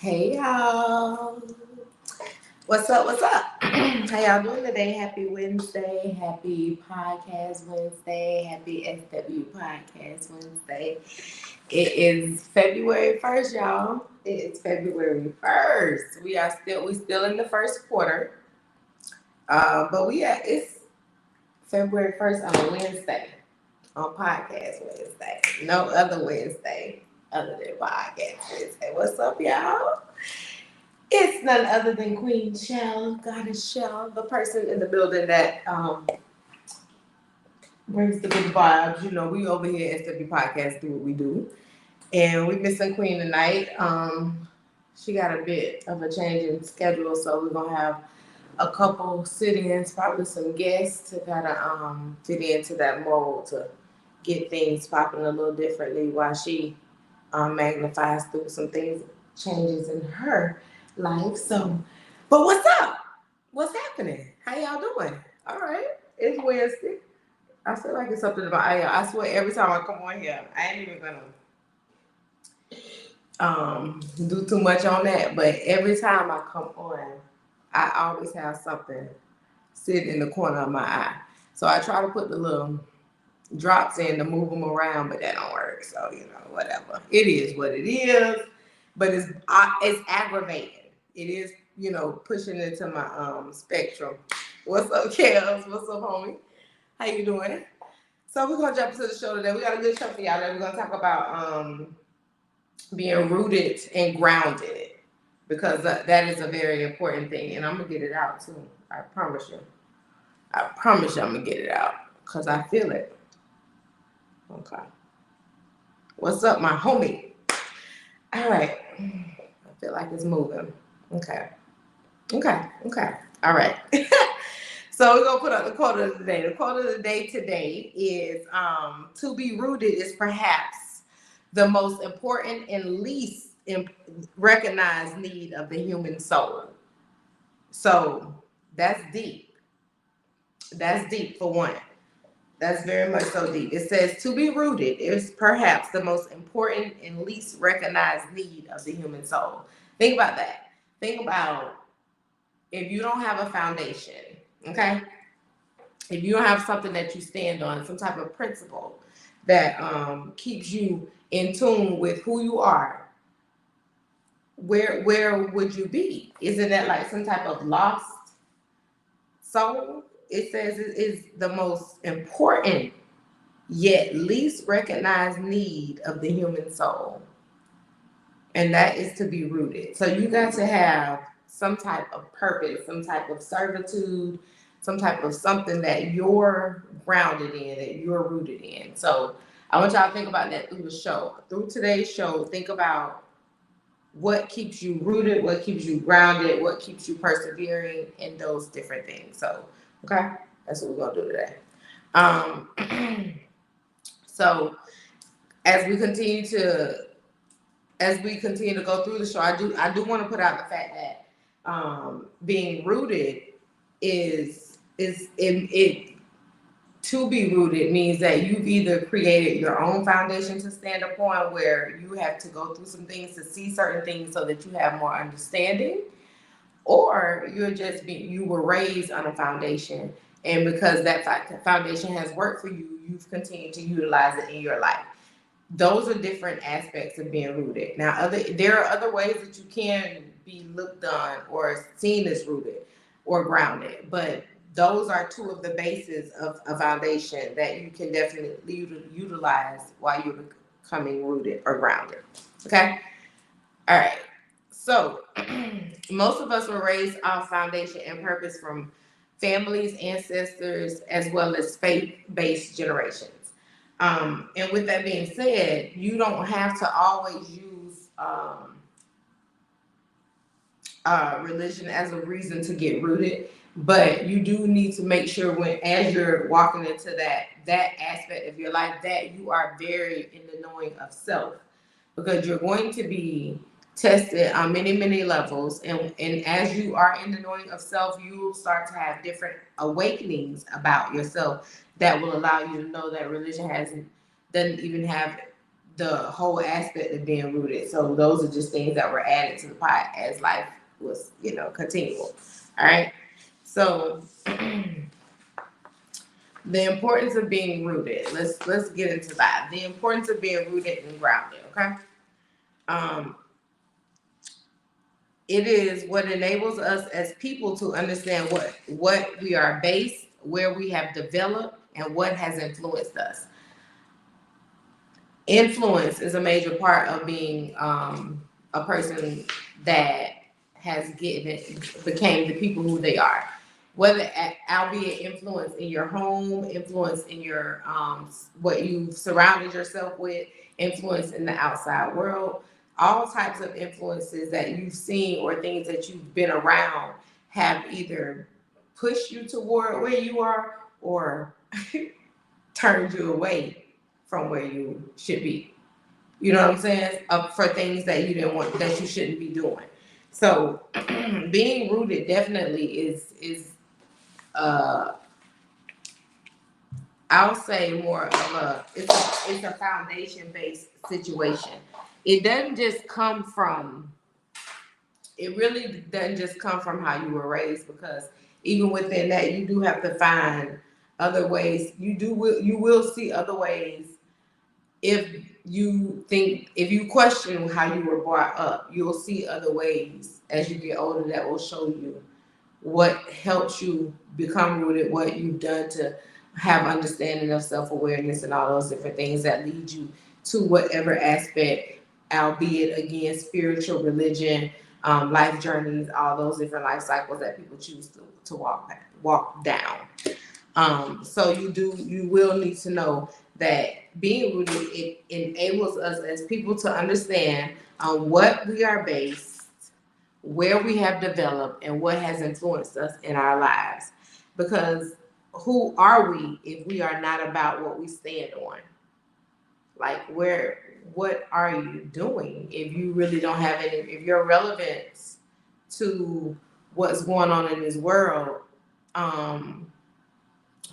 Hey y'all. What's up? What's up? How y'all doing today? Happy Wednesday. Happy Podcast Wednesday. Happy SW Podcast Wednesday. It is February 1st, y'all. It is February 1st. We still in the first quarter. It's February 1st on a Wednesday. On Podcast Wednesday. No other Wednesday other than Podcast Wednesday. What's up, y'all? It's none other than Queen Shell, Goddess Shell, the person in the building that brings the good vibes. You know, we over here at SW Podcast do what we do. And we missing Queen tonight. She got a bit of a change in schedule, so we're gonna have a couple sit-ins, probably some guests to kind of fit into that mold to get things popping a little differently while she magnifies through some things, changes in her life. So, but what's up? What's happening? How y'all doing? All right, it's Wednesday. I feel like it's something about I swear every time I come on here, I ain't even gonna do too much on that. But every time I come on, I always have something sitting in the corner of my eye. So I try to put the little drops in to move them around, but that don't work. So whatever. It is what it is. But it's aggravating. It is pushing into my spectrum. What's up, Kels? What's up, homie? How you doing? So we're gonna jump into the show today. We got a good show for y'all. We're gonna talk about being rooted and grounded because that is a very important thing, and I'm gonna get it out too. I promise you. I promise you, I'm gonna get it out because I feel it. Okay. What's up, my homie? All right. I feel like it's moving. Okay. All right. So we're gonna put up the quote of the day. The quote of the day today is to be rooted is perhaps the most important and least recognized need of the human soul. So that's deep. That's deep for one. That's very much so deep. It says to be rooted is perhaps the most important and least recognized need of the human soul. Think about that. Think about if you don't have a foundation, okay? If you don't have something that you stand on, some type of principle that keeps you in tune with who you are, where would you be? Isn't that like some type of lost soul? It says it is the most important yet least recognized need of the human soul. And that is to be rooted. So you got to have some type of purpose, some type of servitude, some type of something that you're grounded in, that you're rooted in. So I want y'all to think about that through the show. Through today's show, think about what keeps you rooted, what keeps you grounded, what keeps you persevering in those different things. So, okay, that's what we're gonna do today. So as we continue to go through the show, I do want to put out the fact that being rooted is it to be rooted means that you've either created your own foundation to stand upon where you have to go through some things to see certain things so that you have more understanding, or you were raised on a foundation, and because that foundation has worked for you, you've continued to utilize it in your life. Those are different aspects of being rooted. Now, there are other ways that you can be looked on or seen as rooted or grounded, but those are two of the bases of a foundation that you can definitely utilize while you're becoming rooted or grounded. Okay? All right. So, most of us were raised off foundation and purpose from families, ancestors, as well as faith-based generations. And with that being said, you don't have to always use religion as a reason to get rooted, but you do need to make sure as you're walking into that aspect of your life, that you are very in the knowing of self, because you're going to be tested on many levels, and as you are in the knowing of self, you will start to have different awakenings about yourself that will allow you to know that religion doesn't even have the whole aspect of being rooted. So those are just things that were added to the pot as life was, continual. All right. So the importance of being rooted. Let's get into that. The importance of being rooted and grounded. Okay. Um, it is what enables us as people to understand what we are based, where we have developed, and what has influenced us. Influence is a major part of being a person that has became the people who they are. Whether albeit influence in your home, influence in your what you've surrounded yourself with, influence in the outside world, all types of influences that you've seen or things that you've been around have either pushed you toward where you are or turned you away from where you should be. You know what I'm saying? For things that you didn't want, that you shouldn't be doing. So being rooted definitely is I'll say more of it's a foundation based situation. It doesn't just come from it really doesn't just come from how you were raised, because even within that you do have to find other ways. You will see other ways. If you question how you were brought up, you'll see other ways as you get older that will show you what helps you become rooted, what you've done to have understanding of self-awareness and all those different things that lead you to whatever aspect, albeit again spiritual, religion, life journeys, all those different life cycles that people choose to walk down. So you will need to know that being rooted, it enables us as people to understand what we are based, where we have developed, and what has influenced us in our lives. Because who are we if we are not about what we stand on? Like, what are you doing if you really don't have any, if your relevance to what's going on in this world, I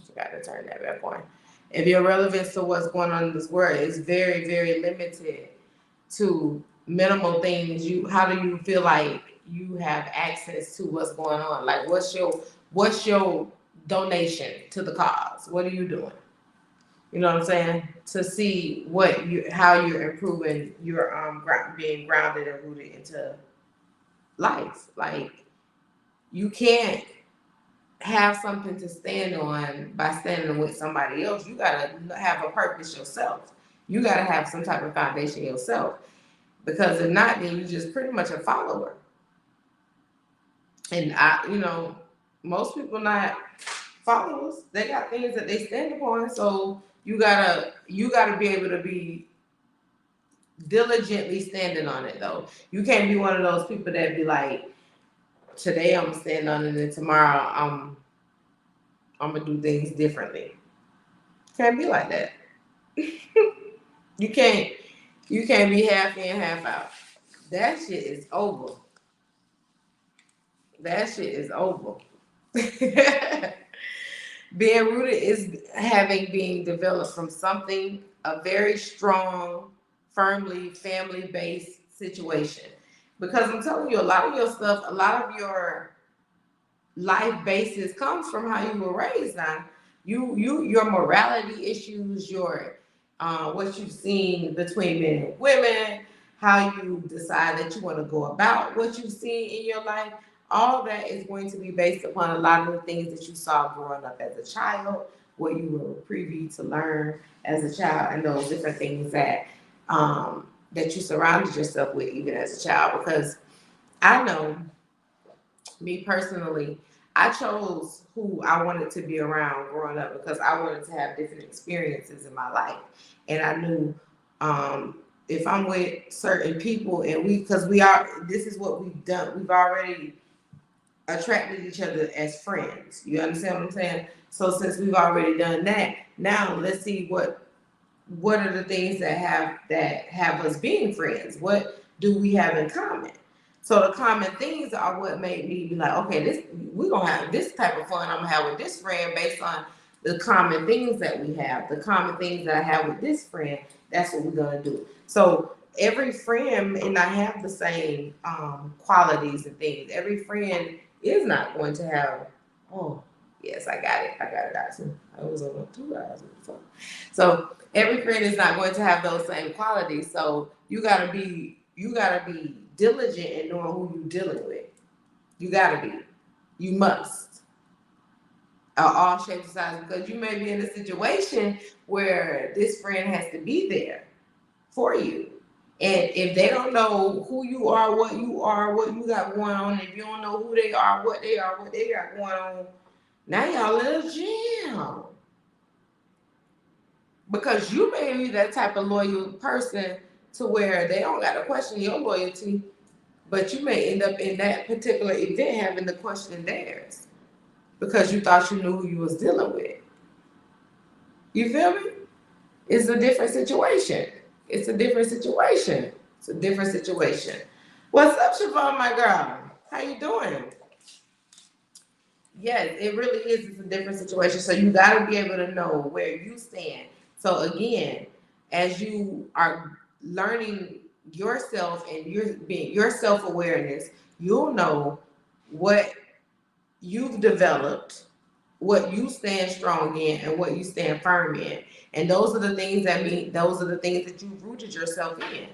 forgot to turn that back on. If your relevance to what's going on in this world is very, very limited to minimal things, how do you feel like you have access to what's going on? Like, what's your donation to the cause? What are you doing? You know what I'm saying? To see how you're improving your being grounded and rooted into life. Like, you can't have something to stand on by standing with somebody else. You gotta have a purpose yourself. You gotta have some type of foundation yourself. Because if not, then you're just pretty much a follower. And most people not followers. They got things that they stand upon. So you gotta be able to be diligently standing on it though. You can't be one of those people that be like, today I'm standing on it and tomorrow I'm gonna do things differently. Can't be like that. You can't be half in, half out. That shit is over. That shit is over. Being rooted is being developed from something, a very strong, firmly family-based situation. Because I'm telling you, a lot of your stuff, a lot of your life basis comes from how you were raised. Now, your morality issues, your what you've seen between men and women, how you decide that you want to go about what you've seen in your life. All that is going to be based upon a lot of the things that you saw growing up as a child, what you were privy to learn as a child, and those different things that that you surrounded yourself with even as a child. Because I know, me personally, I chose who I wanted to be around growing up because I wanted to have different experiences in my life. And I knew if I'm with certain people and this is what we've done. We've already attracted each other as friends. You understand what I'm saying? So since we've already done that, now let's see what are the things that have us being friends. What do we have in common? So the common things are what made me be like, okay, we're gonna have this type of fun I'm gonna have with this friend based on the common things that we have, the common things that I have with this friend That's what we're gonna do. So every friend may not have the same qualities and things. Every friend is not going to have. Oh, yes, I got it. I got it out too. I was on 2 hours before. So every friend is not going to have those same qualities. So you gotta be diligent in knowing who you're dealing with. You gotta be. You must. All shapes and sizes, because you may be in a situation where this friend has to be there for you. And if they don't know who you are, what you got going on, if you don't know who they are, what they got going on, now y'all in a jam. Because you may be that type of loyal person to where they don't got to question your loyalty, but you may end up in that particular event having to question theirs because you thought you knew who you was dealing with. You feel me? It's a different situation. It's a different situation. It's a different situation. What's up, Siobhan, my girl? How you doing? Yes, it really is. It's a different situation. So you got to be able to know where you stand. So again, as you are learning yourself and you're being your self awareness, you'll know what you've developed, what you stand strong in, and what you stand firm in. And those are the things those are the things that you've rooted yourself in.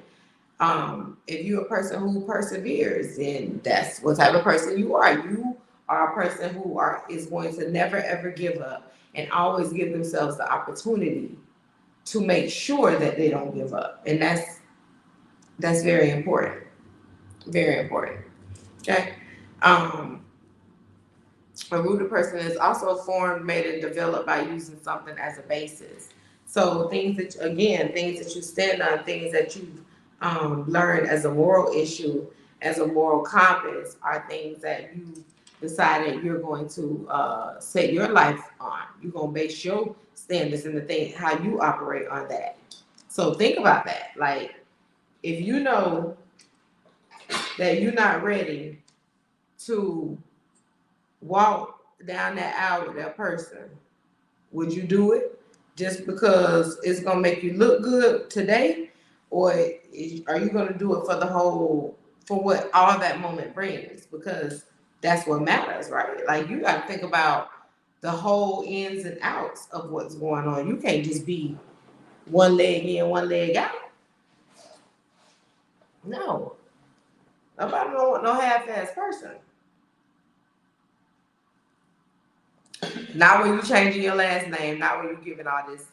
If you're a person who perseveres, then that's what type of person you are. You are a person who is going to never ever give up and always give themselves the opportunity to make sure that they don't give up. And that's very important. Very important. Okay. Um, A rooted person is also formed, made, and developed by using something as a basis. So things that you stand on, things that you've learned as a moral issue, as a moral compass, are things that you decided you're going to set your life on. You're gonna base your standards and the thing how you operate on that. So think about that. Like if you know that you're not ready to walk down that aisle with that person, would you do it just because it's gonna make you look good today, or are you gonna do it for what all that moment brings? Because that's what matters, right? Like you got to think about the whole ins and outs of what's going on. You can't just be one leg in, one leg out. No, nobody don't want no half-ass person. Not when you changing your last name. Not when you giving all this.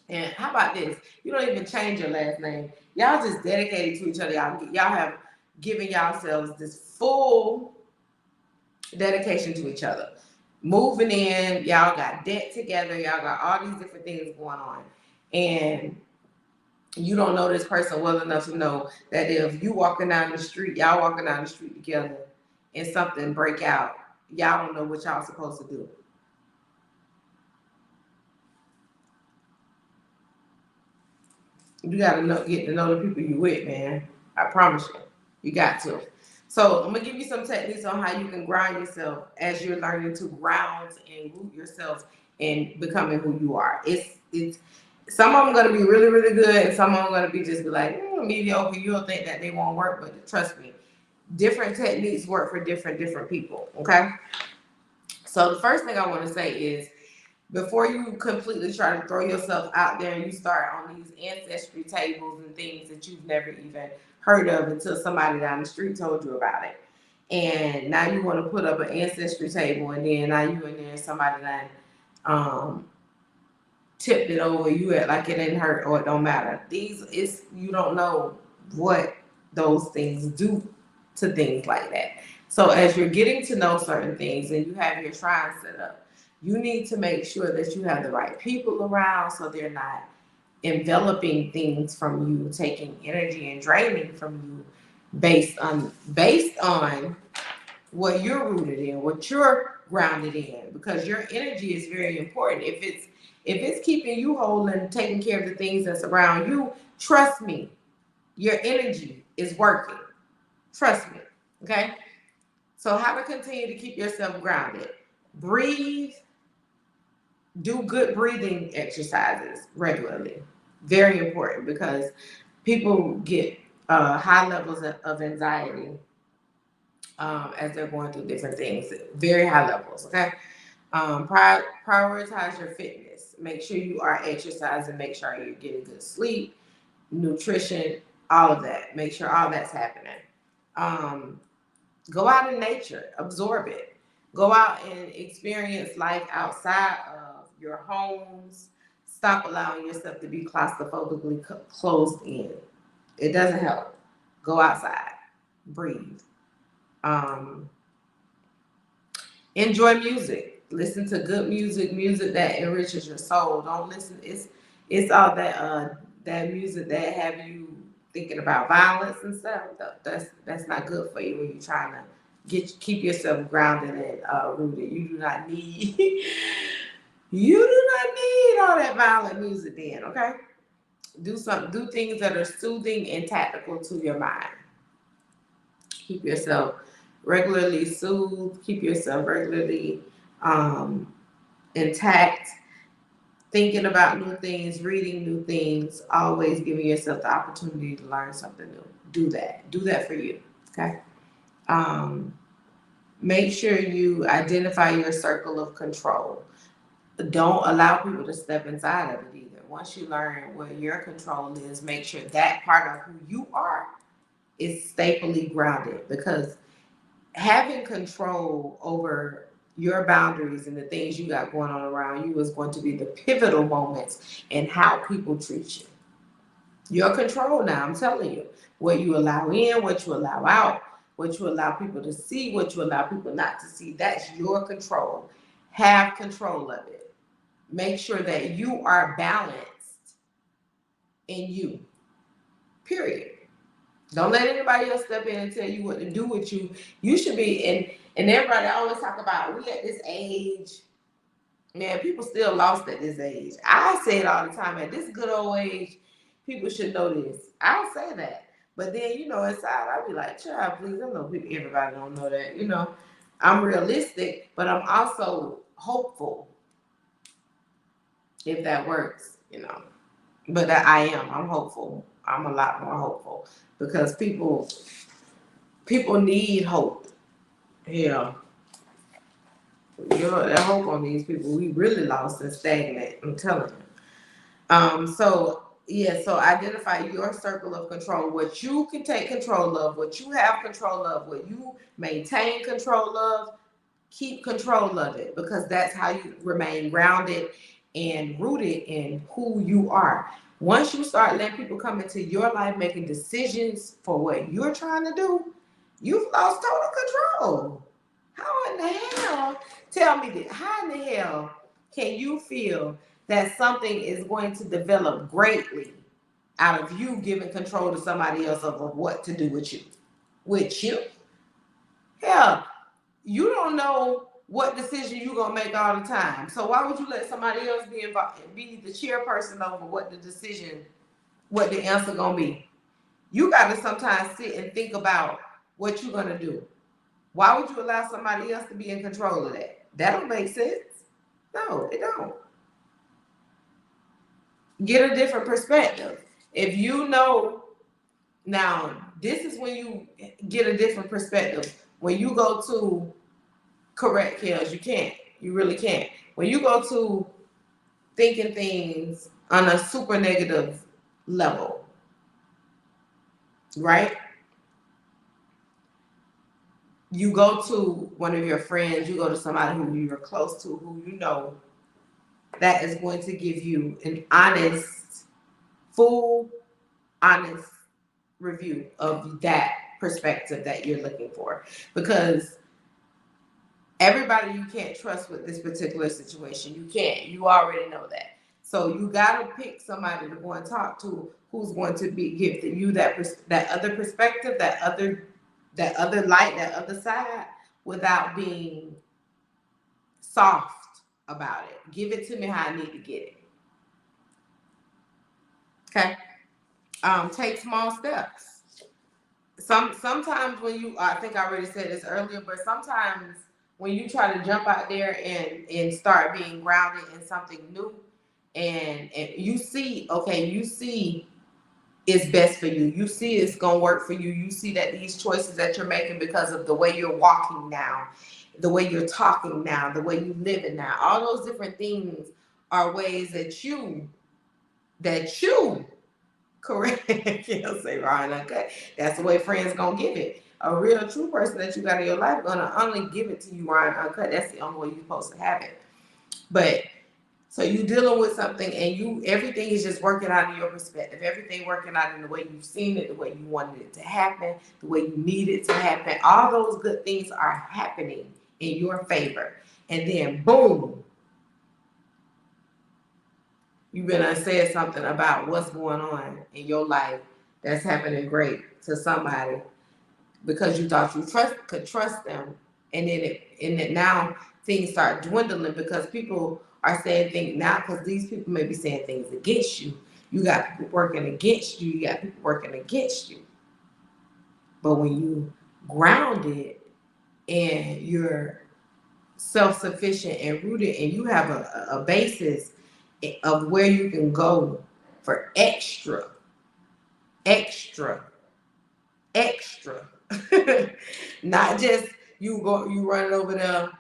And how about this? You don't even change your last name. Y'all just dedicated to each other. Y'all have given yourselves this full dedication to each other. Moving in, y'all got debt together. Y'all got all these different things going on. And you don't know this person well enough to know that if you walking down the street, y'all walking down the street together and something break out, y'all don't know what y'all supposed to do. You gotta get to know the people you with, man. I promise you. You got to. So I'm gonna give you some techniques on how you can ground yourself as you're learning to ground and root yourself in becoming who you are. It's some of them gonna be really, really good, and some of them gonna be just be like mediocre. You'll think that they won't work, but trust me, different techniques work for different people. Okay. So the first thing I want to say is before you completely try to throw yourself out there and you start on these ancestry tables and things that you've never even heard of until somebody down the street told you about it. And now you want to put up an ancestry table and then now you in there and somebody that tipped it over, you act like it didn't hurt or it don't matter. You don't know what those things do to things like that. So as you're getting to know certain things and you have your shrine set up, you need to make sure that you have the right people around so they're not enveloping things from you, taking energy and draining from you based on what you're rooted in, what you're grounded in, because your energy is very important. If it's keeping you whole and taking care of the things that's around you, trust me, your energy is working. Trust me. Okay. So how to continue to keep yourself grounded? Breathe. Do good breathing exercises regularly. Very important because people get high levels of anxiety as they're going through different things. Very high levels. Okay. Prioritize your fitness. Make sure you are exercising. Make sure you're getting good sleep, nutrition, all of that. Make sure all that's happening. Um, Go out in nature, absorb it. Go out and experience life outside of your homes. Stop allowing yourself to be claustrophobically closed in. It doesn't help. Go outside, breathe. Um, Enjoy music. Listen to good music, music that enriches your soul. Don't listen. It's all that music that have you thinking about violence and stuff. That's not good for you when you're trying to keep yourself grounded and rooted. You do not need you do not need all that violent music. Then okay, do things that are soothing and tactical to your mind. Keep yourself regularly soothed, keep yourself regularly um, intact, thinking about new things, reading new things, always giving yourself the opportunity to learn something new. Do that. Do that for you. Okay. Um, Make sure you identify your circle of control. Don't allow people to step inside of it either. Once you learn where your control is, make sure that part of who you are is stably grounded because having control over your boundaries and the things you got going on around you is going to be the pivotal moments in how people treat you. Your control now, I'm telling you, what you allow in, what you allow out, what you allow people to see, what you allow people not to see, that's your control. Have control of it. Make sure that you are balanced in you, period. Don't let anybody else step in and tell you what to do with you. You should be, and everybody always talk about we at this age. Man, people still lost at this age. I say it all the time. At this good old age, people should know this. I say that. But then, inside, I be like, child, please, I know everybody don't know that. I'm realistic, but I'm also hopeful if that works. But I am. I'm hopeful. I'm a lot more hopeful because people need hope. Yeah. That hope on these people, we really lost and stagnant. I'm telling you. So identify your circle of control, what you can take control of, what you have control of, what you maintain control of, keep control of it because that's how you remain grounded and rooted in who you are. Once you start letting people come into your life making decisions for what you're trying to do, you've lost total control. How in the hell, tell me this, how in the hell can you feel that something is going to develop greatly out of you giving control to somebody else of what to do with you? With you? Hell, you don't know what decision you're gonna make all the time. So why would you let somebody else be involved, be the chairperson over what the decision, what the answer gonna be? You got to sometimes sit and think about what you're gonna do. Why would you allow somebody else to be in control of that? That don't make sense. No, it don't. Get a different perspective. If you know, now this is when you get a different perspective. When you go to correct kills, you can't. You really can't. When you go to thinking things on a super negative level, right? You go to one of your friends, you go to somebody who you're close to, who you know that is going to give you an honest, full, honest review of that perspective that you're looking for. Because everybody you can't trust with this particular situation. You can't. You already know that. So you got to pick somebody to go and talk to who's going to be giving you that other perspective, that other light, that other side, without being soft about it. Give it to me how I need to get it. Okay. Take small steps. Sometimes when I think I already said this earlier, but sometimes when you try to jump out there and start being grounded in something new, and you see, okay, you see it's best for you. You see it's gonna work for you. You see that these choices that you're making because of the way you're walking now, the way you're talking now, the way you living now, all those different things are ways that you correct. You'll say, Ryan, okay. That's the way friends gonna give it. A real true person that you got in your life gonna only give it to you, Ryan, uncut. That's the only way you're supposed to have it. But so you dealing with something and everything is just working out in your perspective. Everything working out in the way you've seen it, the way you wanted it to happen, the way you need it to happen. All those good things are happening in your favor. And then boom, you've been said something about what's going on in your life that's happening great to somebody because you thought you could trust them, and then now things start dwindling because people are saying things now because these people may be saying things against you. You got people working against you. You got people working against you. But when you grounded and you're self-sufficient and rooted, and you have a basis of where you can go for extra, not just you running over there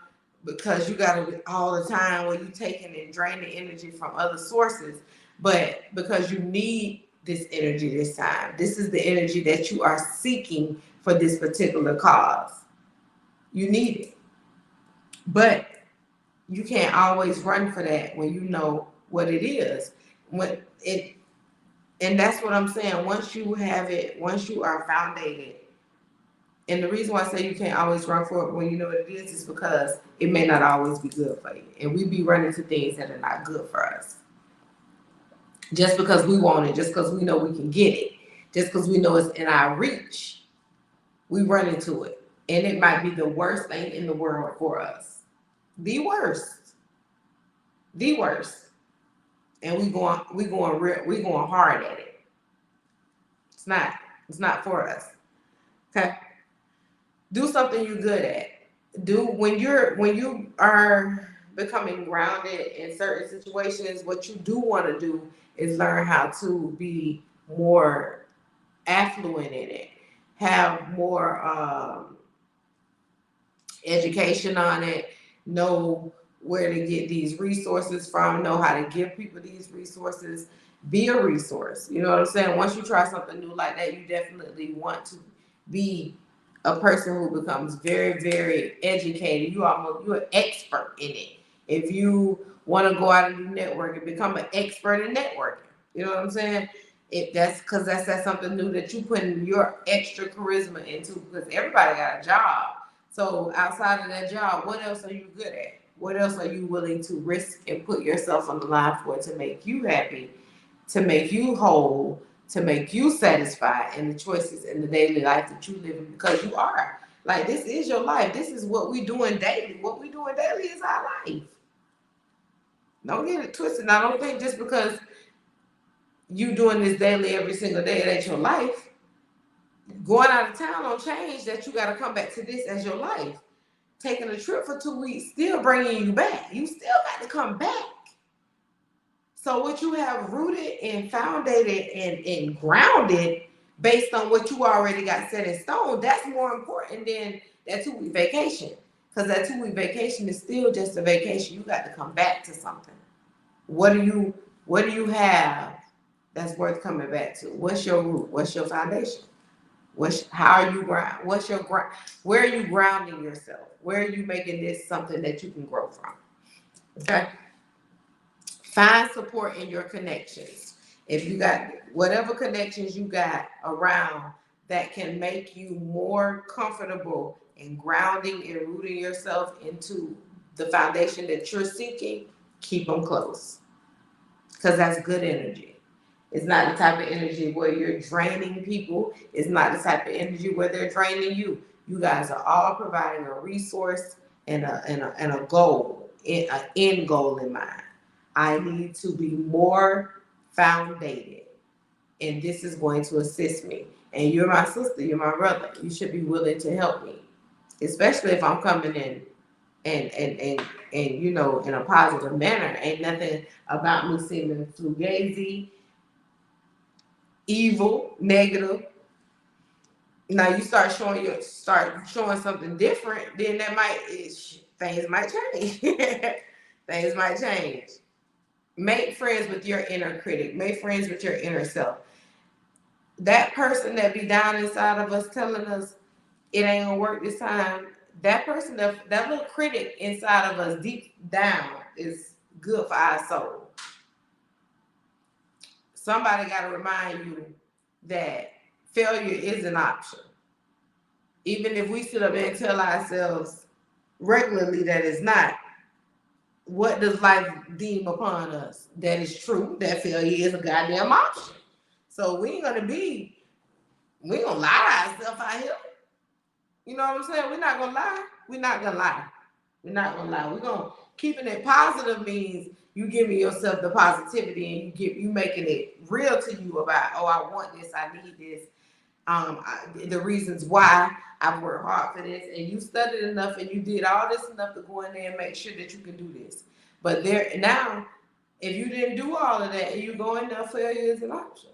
because you got it all the time where you taking and draining energy from other sources, but because you need this energy this time. This is the energy that you are seeking for this particular cause. You need it, but you can't always run for that when you know what it is. When it And that's what I'm saying. Once you have it, once you are founded, and the reason why I say you can't always run for it when you know what it is because it may not always be good for you. And we be running to things that are not good for us. Just because we want it, just because we know we can get it, just because we know it's in our reach, we run into it. And it might be the worst thing in the world for us. The worst. The worst. And we going hard at it. It's not for us. Okay? Do something you're good at. When you are becoming grounded in certain situations, what you do want to do is learn how to be more affluent in it, have more education on it, know where to get these resources from, know how to give people these resources, be a resource. You know what I'm saying? Once you try something new like that, you definitely want to be a person who becomes very, very educated. You're an expert in it. If you want to go out and do networking, become an expert in networking. You know what I'm saying? That's because that's something new that you put in your extra charisma into, because everybody got a job. So outside of that job, what else are you good at? What else are you willing to risk and put yourself on the line for to make you happy, to make you whole, to make you satisfied in the choices in the daily life that you live in? Because you are. Like, this is your life. This is what we doing daily. What we doing daily is our life. Don't get it twisted. I don't think just because you doing this daily every single day, it ain't your life. Going out of town don't change that you got to come back to this as your life. Taking a trip for 2 weeks still bringing you back. You still got to come back. So what you have rooted and founded and grounded based on what you already got set in stone, that's more important than that 2-week vacation. Because that 2-week vacation is still just a vacation. You got to come back to something. What do you have that's worth coming back to? What's your root? What's your foundation? How are you ground? Where are you grounding yourself? Where are you making this something that you can grow from? Okay. Find support in your connections. If you got whatever connections you got around that can make you more comfortable in grounding and rooting yourself into the foundation that you're seeking, keep them close. Because that's good energy. It's not the type of energy where you're draining people. It's not the type of energy where they're draining you. You guys are all providing a resource and a goal, an end goal in mind. I need to be more founded, and this is going to assist me. And you're my sister, you're my brother. You should be willing to help me, especially if I'm coming in and you know, in a positive manner. Ain't nothing about me seeming fugazi, evil, negative. Now you start showing something different, then things might change. Things might change. Make friends with your inner critic. Make friends with your inner self. That person that be down inside of us telling us it ain't gonna work this time. That person, that little critic inside of us deep down is good for our soul. Somebody got to remind you that failure is an option. Even if we sit up there and tell ourselves regularly that it's not, what does life deem upon us? That is true, that failure is a goddamn option. So we gonna lie to ourselves out here. You know what I'm saying? We're not gonna lie. We're not gonna lie. We're not gonna lie. We're gonna keeping it positive means you giving yourself the positivity and you making it real to you about, oh, I want this, I need this. The reasons why I've worked hard for this, and you studied enough and you did all this enough to go in there and make sure that you can do this. But there now, if you didn't do all of that and you go in there, failure is an option.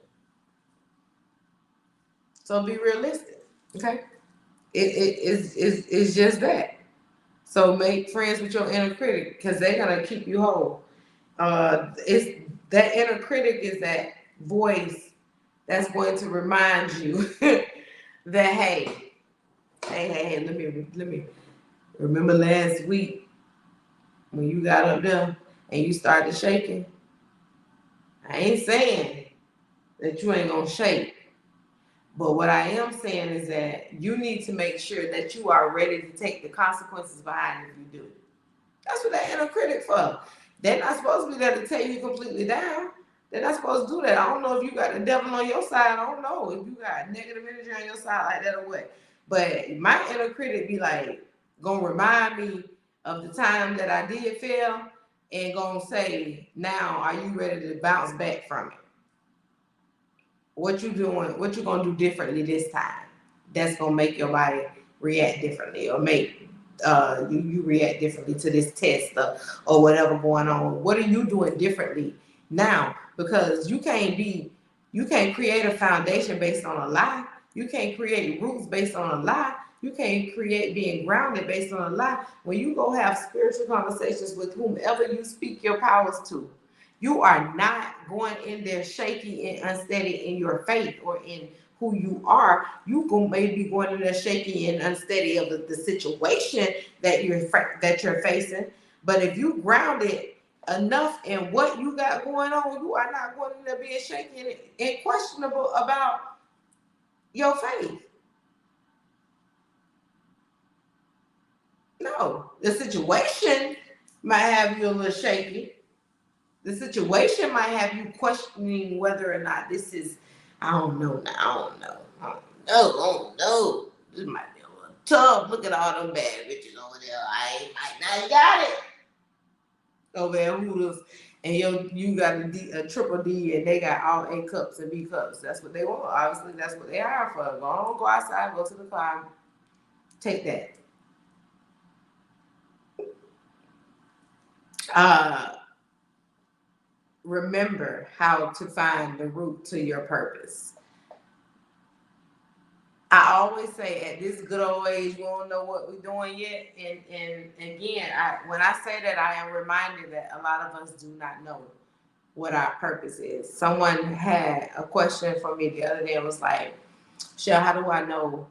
So be realistic, okay? It's just that. So make friends with your inner critic because they're gonna keep you whole. It's that inner critic is that voice that's going to remind you that hey, let me remember last week when you got up there and you started shaking. I ain't saying that you ain't gonna shake, but what I am saying is that you need to make sure that you are ready to take the consequences behind if you do. That's what that inner critic for. They're not supposed to be there to tear you completely down. They're not supposed to do that. I don't know if you got the devil on your side. I don't know if you got negative energy on your side like that or what. But my inner critic be like, gonna remind me of the time that I did fail and gonna say, now are you ready to bounce back from it? What you doing? What you gonna do differently this time? That's gonna make your body react differently, or make you react differently to this test or whatever going on. What are you doing differently now? Because you can't create a foundation based on a lie. You can't create roots based on a lie. You can't create being grounded based on a lie. When you go have spiritual conversations with whomever you speak your powers to, you are not going in there shaky and unsteady in your faith or in who you are. You may be going in there shaky and unsteady of the situation that you're facing. But if you grounded enough in what you got going on, you are not going in there being shaky and questionable about your faith. No, the situation might have you a little shaky. The situation might have you questioning whether or not this is, I don't know now, I don't know. This might be a little tough. Look at all them bad bitches over there. I might not got it. Over there, Hooters, and you got a triple D, and they got all A cups and B cups. That's what they want. Obviously, that's what they are for. Go outside, go to the car, take that. Remember how to find the route to your purpose. I always say at this good old age, we don't know what we're doing yet. And again, when I say that, I am reminded that a lot of us do not know what our purpose is. Someone had a question for me the other day and was like, Shell, how do I know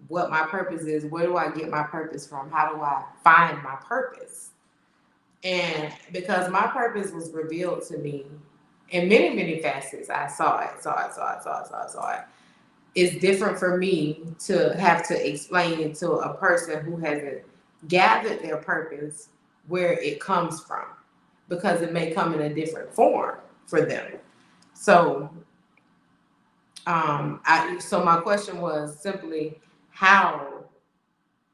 what my purpose is? Where do I get my purpose from? How do I find my purpose? And because my purpose was revealed to me in many, many facets, I saw it. It's different for me to have to explain it to a person who hasn't gathered their purpose where it comes from, because it may come in a different form for them. So, so my question was simply, how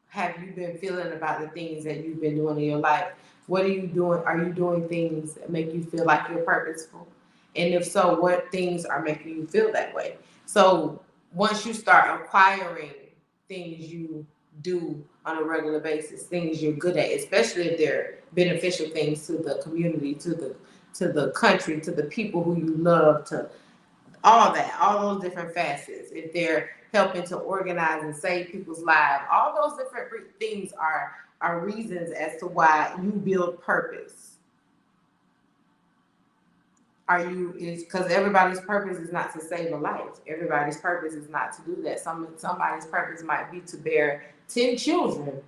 have you been feeling about the things that you've been doing in your life? What are you doing? Are you doing things that make you feel like you're purposeful? And if so, what things are making you feel that way? So once you start acquiring things you do on a regular basis, things you're good at, especially if they're beneficial things to the community, to the country, to the people who you love, to all that, all those different facets. If they're helping to organize and save people's lives, all those different things are reasons as to why you build purpose. Are you is because everybody's purpose is not to save a life. Everybody's purpose is not to do that. Somebody's purpose might be to bear 10 children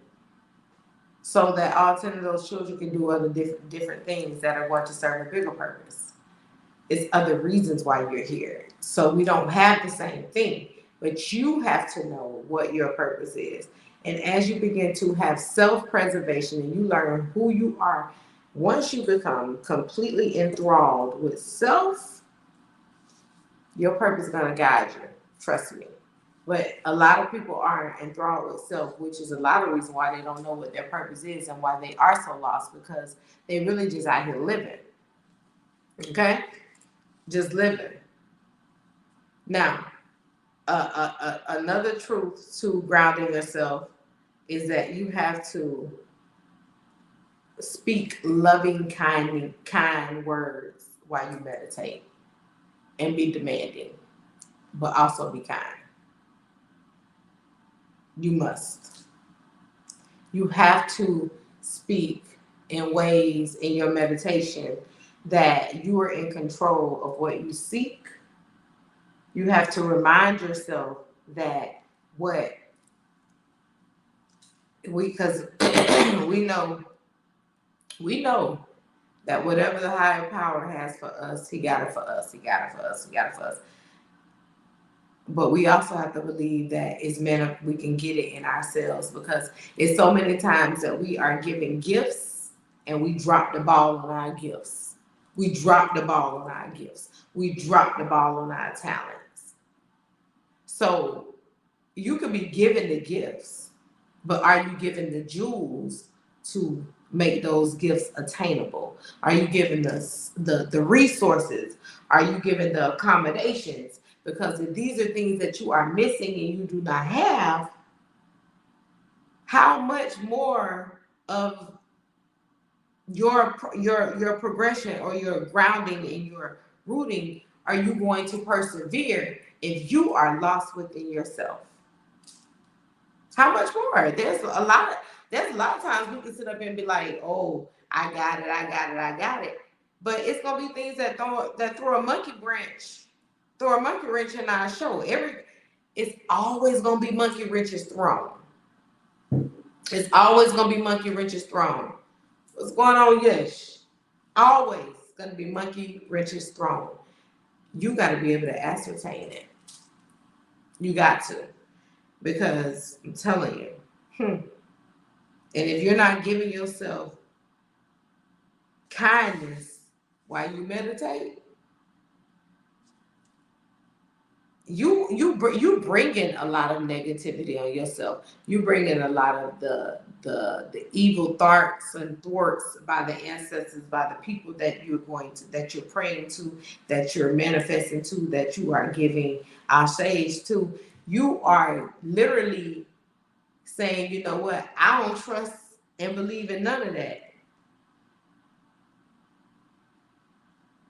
so that all 10 of those children can do other different things that are going to serve a bigger purpose. It's other reasons why you're here. So we don't have the same thing, but you have to know what your purpose is. And as you begin to have self-preservation and you learn who you are, once you become completely enthralled with self, your purpose is going to guide you. Trust me. But a lot of people aren't enthralled with self, which is a lot of reason why they don't know what their purpose is and why they are so lost, because they really just out here living. Okay? Just living. Now, another truth to grounding yourself is that you have to speak loving, kind words while you meditate, and be demanding, but also be kind. You must. You have to speak in ways in your meditation that you are in control of what you seek. You have to remind yourself that because we know that whatever the higher power has for us, he got it for us. He got it for us. He got it for us. But we also have to believe that we can get it in ourselves, because it's so many times that we are giving gifts and we drop the ball on our gifts. We drop the ball on our gifts. We drop the ball on our talents. So you could be given the gifts, but are you given the jewels to make those gifts attainable? Are you given the resources? Are you given the accommodations? Because if these are things that you are missing and you do not have, how much more of your progression or your grounding and your rooting are you going to persevere if you are lost within yourself? How much more? There's a lot of times we can sit up and be like, oh, I got it, I got it, I got it. But it's gonna be things that throw a monkey wrench in our show. It's always gonna be monkey wrenches thrown. It's always gonna be monkey wrenches thrown. What's going on, Yesh? Always gonna be monkey wrenches thrown. You gotta be able to ascertain it. You got to. Because I'm telling you, and if you're not giving yourself kindness while you meditate, you bring in a lot of negativity on yourself. You bring in a lot of the evil thoughts and thwarts by the ancestors, by the people that that you're praying to, that you're manifesting to, that you are giving ashes to. You are literally saying, you know what, I don't trust and believe in none of that.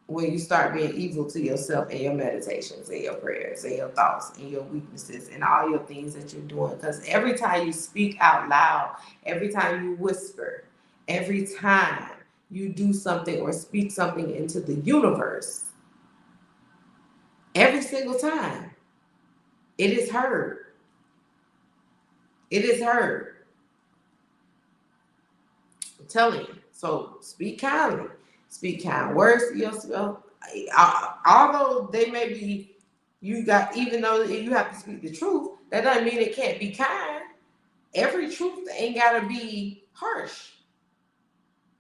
When you start being evil to yourself in your meditations and your prayers and your thoughts and your weaknesses and all your things that you're doing. Because every time you speak out loud, every time you whisper, every time you do something or speak something into the universe, every single time, it is heard. It is heard. I'm telling you. So speak kindly. Speak kind words to yourself. Although they may be, even though you have to speak the truth, that doesn't mean it can't be kind. Every truth ain't got to be harsh.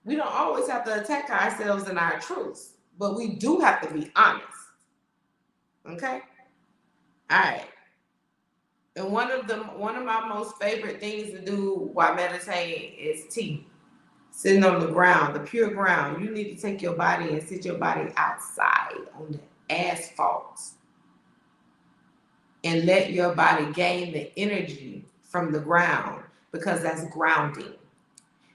We don't always have to attack ourselves and our truths, but we do have to be honest. Okay? All right. And one of my most favorite things to do while meditating is tea. Sitting on the ground, the pure ground. You need to take your body and sit your body outside on the asphalt and let your body gain the energy from the ground because that's grounding.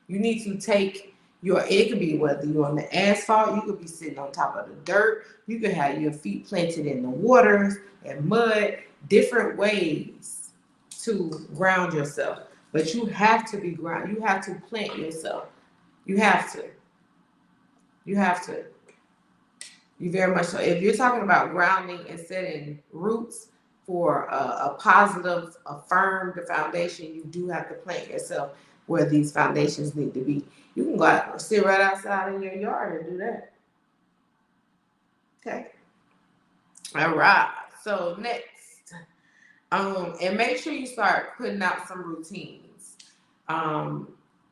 You need to take it could be whether you're on the asphalt, you could be sitting on top of the dirt, you could have your feet planted in the waters and mud, different ways to ground yourself. But you have to be grounded. You have to plant yourself. You have to. You have to. You very much so. If you're talking about grounding and setting roots for a positive, affirmed foundation, you do have to plant yourself where these foundations need to be. You can go out and sit right outside in your yard and do that. Okay. All right. So next, and make sure you start putting out some routines.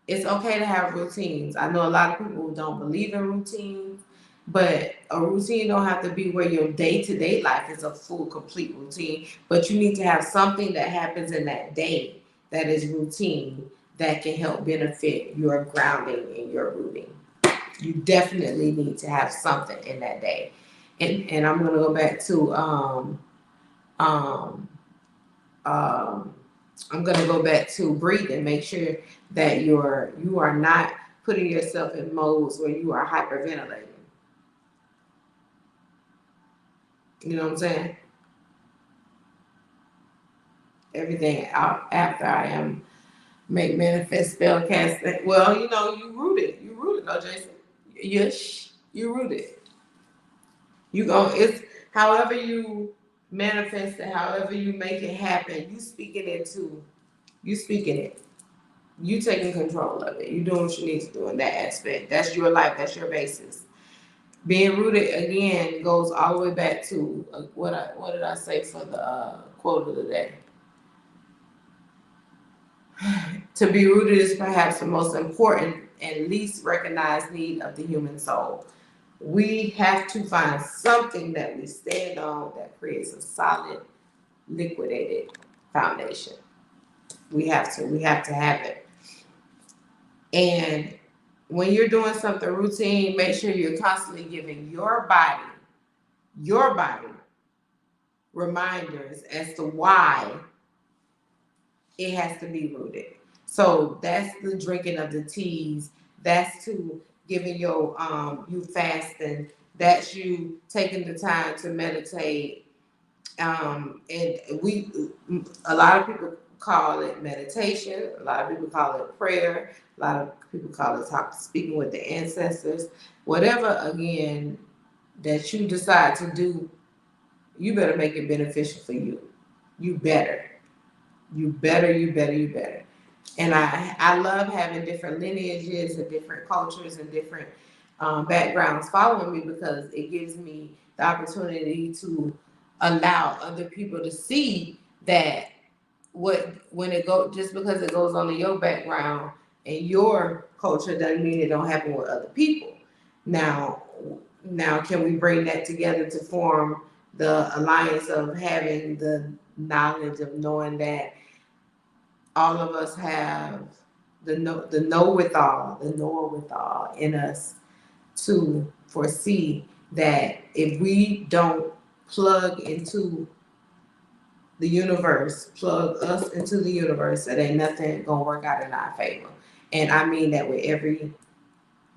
It's okay to have routines. I know a lot of people don't believe in routines, but a routine don't have to be where your day-to-day life is a full, complete routine. But you need to have something that happens in that day that is routine that can help benefit your grounding and your rooting. You definitely need to have something in that day. And I'm gonna go back to I'm gonna go back to breathing. Make sure that you are not putting yourself in modes where you are hyperventilating. You know what I'm saying? Everything out after I am make manifest spell casting. Well, you root it. You root it though, Jason. Yes, you root it. It's however you manifest it, however you make it happen, you speaking it. You taking control of it. You doing what you need to do in that aspect. That's your life. That's your basis. Being rooted again goes all the way back to what did I say for the quote of the day? To be rooted is perhaps the most important and least recognized need of the human soul. We have to find something that we stand on that creates a solid, liquidated foundation. We have to have it. And when you're doing something routine, make sure you're constantly giving your body reminders as to why it has to be rooted. So that's the drinking of the teas. That's to giving you fasting. That's you taking the time to meditate. And a lot of people call it meditation. A lot of people call it prayer. A lot of people call it speaking with the ancestors. Whatever, again, that you decide to do, you better make it beneficial for you. You better. You better. And I love having different lineages and different cultures and different backgrounds following me, because it gives me the opportunity to allow other people to see that just because it goes on in your background and your culture doesn't mean it don't happen with other people. Now can we bring that together to form the alliance of having the knowledge of knowing that all of us have the know-withal in us to foresee that if we don't plug us into the universe, that ain't nothing gonna work out in our favor. And I mean that with every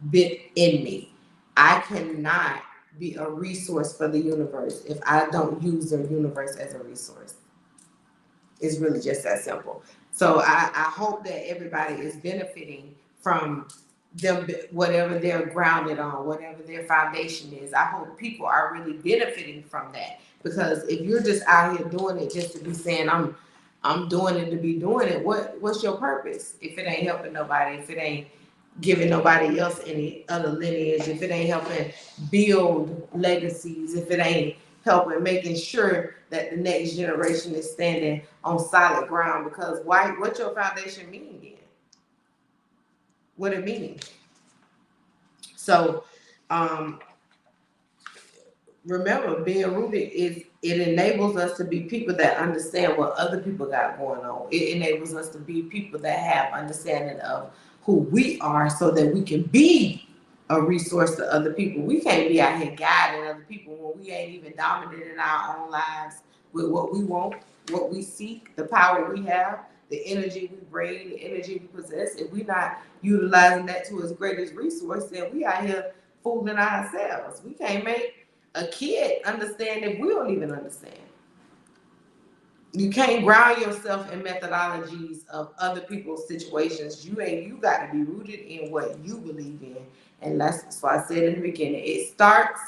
bit in me. I cannot be a resource for the universe if I don't use the universe as a resource. It's really just that simple. So I hope that everybody is benefiting from them, whatever they're grounded on, whatever their foundation is. I hope people are really benefiting from that, because if you're just out here doing it just to be saying I'm doing it to be doing it, what's your purpose if it ain't helping nobody, if it ain't giving nobody else any other lineage, if it ain't helping build legacies, if it ain't helping making sure that the next generation is standing on solid ground? Because what your foundation mean then? What it mean? So remember, being rooted it enables us to be people that understand what other people got going on. It enables us to be people that have understanding of who we are, so that we can be a resource to other people. We can't be out here guiding other people when we ain't even dominant in our own lives with what we want, what we seek, the power we have. the energy we bring, the energy we possess, if we're not utilizing that to its greatest resource, then we out here fooling ourselves. We can't make a kid understand if we don't even understand. You can't ground yourself in methodologies of other people's situations. You got to be rooted in what you believe in. And that's why I said in the beginning, it starts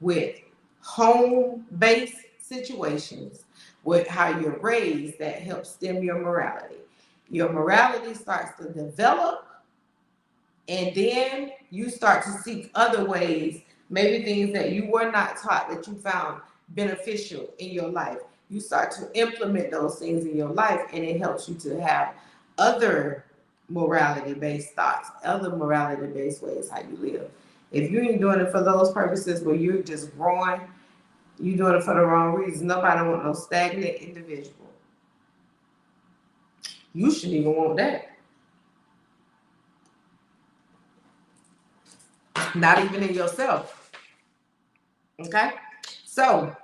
with home-based situations, with how you're raised, that helps stem your morality. Your morality starts to develop, and then you start to seek other ways, maybe things that you were not taught that you found beneficial in your life. You start to implement those things in your life, and it helps you to have other morality-based thoughts, other morality-based ways how you live. If you ain't doing it for those purposes where you're just growing, you're doing it for the wrong reasons. Nobody want no stagnant individual. You shouldn't even want that. Not even in yourself. Okay? So,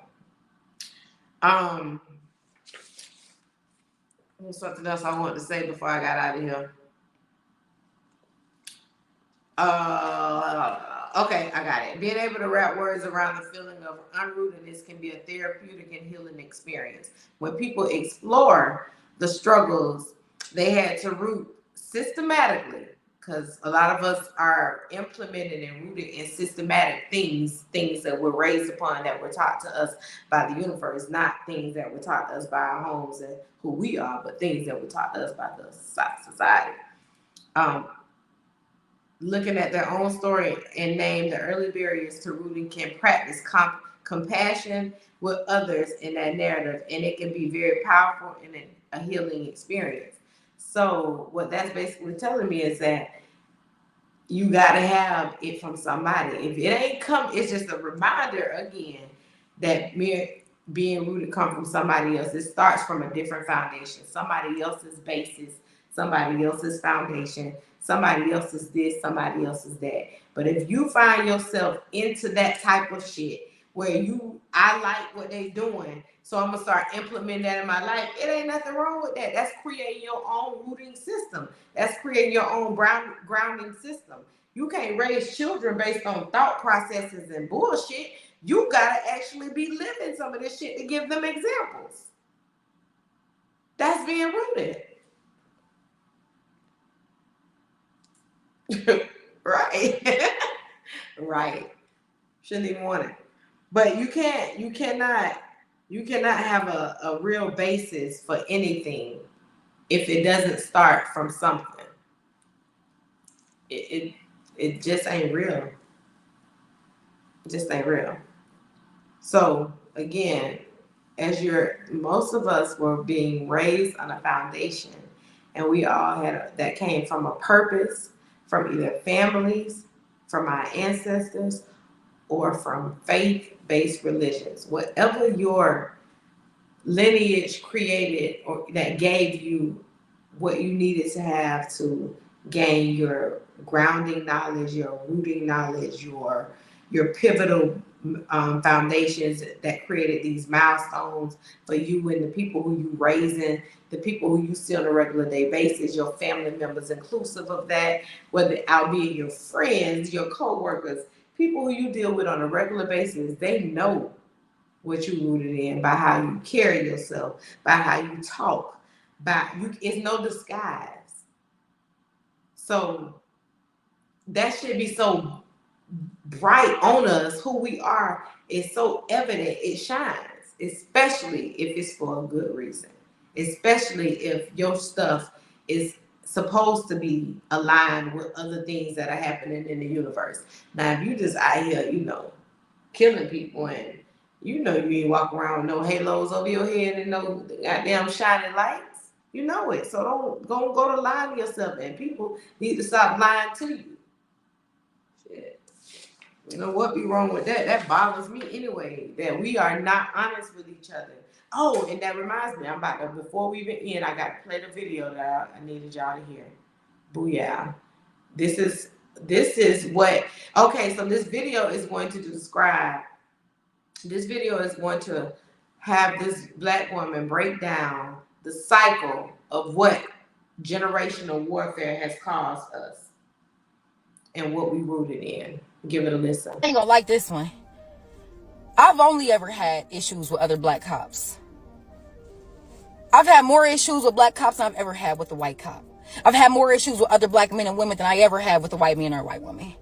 there's something else I wanted to say before I got out of here. Okay, I got it. Being able to wrap words around the feeling of unrootedness can be a therapeutic and healing experience. When people explore the struggles they had to root systematically, because a lot of us are implemented and rooted in systematic things that we're raised upon, that were taught to us by the universe, not things that were taught to us by our homes and who we are, but things that were taught to us by the society. Looking at their own story and name the early barriers to rooting can practice compassion with others in that narrative, and it can be very powerful in a healing experience. So what that's basically telling me is that you got to have it from somebody. If it ain't come, it's just a reminder again that being rooted come from somebody else. It starts from a different foundation, somebody else's basis, somebody else's foundation, somebody else's this, somebody else's that. But if you find yourself into that type of shit where I like what they doing, so I'm gonna start implementing that in my life, it ain't nothing wrong with that. That's creating your own rooting system. That's creating your own grounding system. You can't raise children based on thought processes and bullshit. You gotta actually be living some of this shit to give them examples. That's being rooted. Right. Right. Shouldn't even want it. But you cannot have a real basis for anything if it doesn't start from something. It just ain't real. It just ain't real. So again, most of us were being raised on a foundation, and we all that came from a purpose, from either families, from our ancestors, or from faith-based religions. Whatever your lineage created or that gave you what you needed to have to gain your grounding knowledge, your rooting knowledge, your pivotal foundations that created these milestones for you and the people who you raising, the people who you see on a regular day basis, your family members inclusive of that, whether albeit your friends, your co-workers, people who you deal with on a regular basis, they know what you rooted in by how you carry yourself, by how you talk, it's no disguise. So that should be so bright on us. Who we are is so evident, it shines, especially if it's for a good reason, especially if your stuff is supposed to be aligned with other things that are happening in the universe. Now, if you just out here, killing people, and you ain't walk around with no halos over your head and no goddamn shining lights, it. So don't go to lie to yourself, and people need to stop lying to you. Shit. You know what be wrong with that? That bothers me anyway, that we are not honest with each other. Oh, and that reminds me, before we even end, I got to play the video that I needed y'all to hear. Booyah. This is what, okay, so this video is going to describe, this video is going to have this Black woman break down the cycle of what generational warfare has caused us and what we rooted in. Give it a listen. I ain't gonna like this one. I've only ever had issues with other black cops. I've had more issues with black cops than I've ever had with a white cop. I've had more issues with other black men and women than I ever had with a white man or a white woman.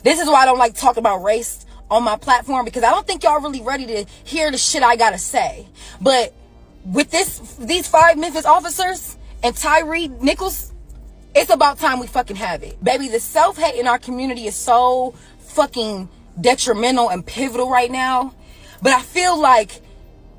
This is why I don't like talking about race on my platform, because I don't think y'all really ready to hear the shit I gotta say. But with these 5 Memphis officers and Tyree Nichols, it's about time we fucking have it. Baby, the self-hate in our community is so fucking detrimental and pivotal right now. But I feel like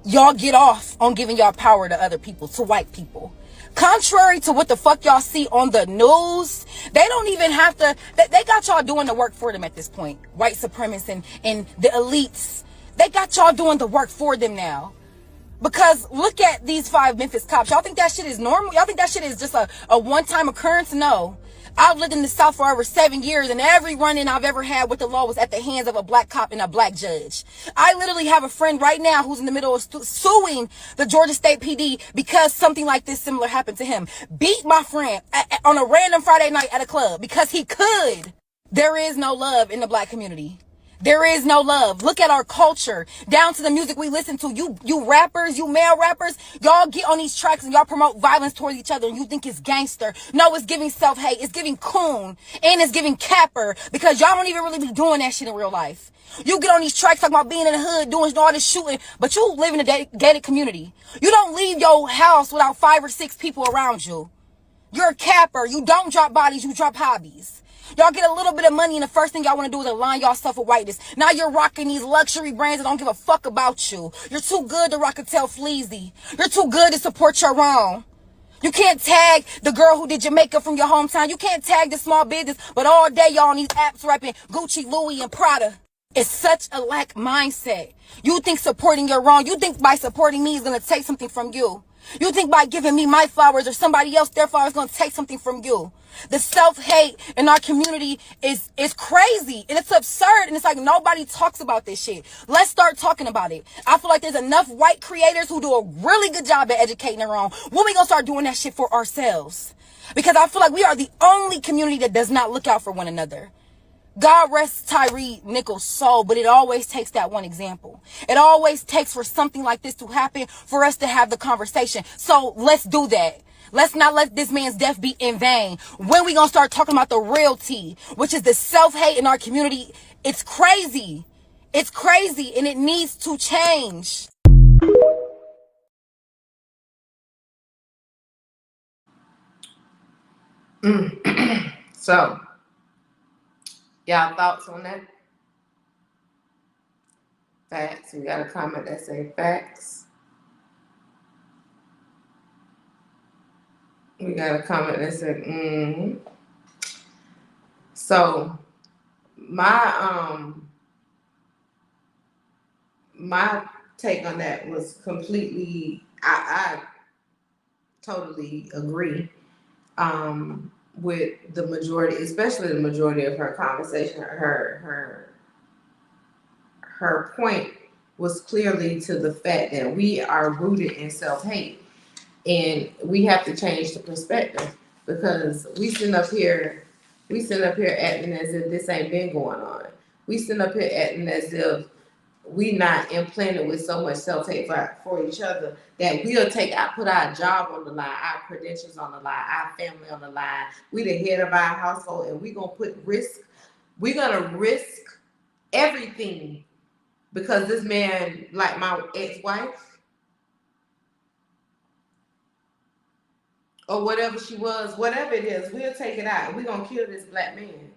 y'all get off on giving y'all power to other people, to white people. Contrary to what the fuck y'all see on the news, they don't even have to, they got y'all doing the work for them at this point. White supremacists and the elites, they got y'all doing the work for them now. Because look at these 5 Memphis cops. Y'all think that shit is normal? Y'all think that shit is just a one-time occurrence? No. I've lived in the South for over 7 years, and every run-in I've ever had with the law was at the hands of a black cop and a black judge. I literally have a friend right now who's in the middle of suing the Georgia State PD because something like this similar happened to him. Beat my friend on a random Friday night at a club because he could. There is no love in the black community. There is no love. Look at our culture, down to the music we listen to. You rappers, you male rappers, y'all get on these tracks and y'all promote violence towards each other and you think it's gangster. No, it's giving self-hate. It's giving coon. And it's giving capper, because y'all don't even really be doing that shit in real life. You get on these tracks talking about being in the hood, doing all this shooting, but you live in a gated community. You don't leave your house without 5 or 6 people around you. You're a capper. You don't drop bodies, you drop hobbies. Y'all get a little bit of money and the first thing y'all want to do is align y'allself with whiteness. Now you're rocking these luxury brands that don't give a fuck about you. You're too good to rock a tail fleazy. You're too good to support your own. You can't tag the girl who did your makeup from your hometown. You can't tag the small business, but all day y'all on these apps rapping Gucci, Louis, and Prada. It's such a lack mindset. You think supporting your wrong. You think by supporting me is going to take something from you. You think by giving me my flowers or somebody else their flowers is going to take something from you. The self-hate in our community is crazy, and it's absurd, and it's like nobody talks about this shit. Let's start talking about it. I feel like there's enough white creators who do a really good job at educating their own. When we gonna start doing that shit for ourselves? Because I feel like we are the only community that does not look out for one another. God rest Tyree Nichols' soul, but it always takes that one example. It always takes for something like this to happen for us to have the conversation. So let's do that. Let's not let this man's death be in vain. When we gonna start talking about the real tea, which is the self-hate in our community? It's crazy. It's crazy, and it needs to change. So, y'all thoughts on that? Facts. We got a comment that say facts. We got a comment that said, So my take on that was completely, I totally agree with the majority, especially the majority of her conversation. Her point was clearly to the fact that we are rooted in self-hate, and we have to change the perspective, because we sit up here acting as if this ain't been going on. We sit up here acting as if we not implanted with so much self-hate for each other that we'll put our job on the line, our credentials on the line, our family on the line. We the head of our household, and we're gonna risk everything because this man, like my ex-wife or whatever she was, whatever it is, we'll take it out and we're gonna kill this black man.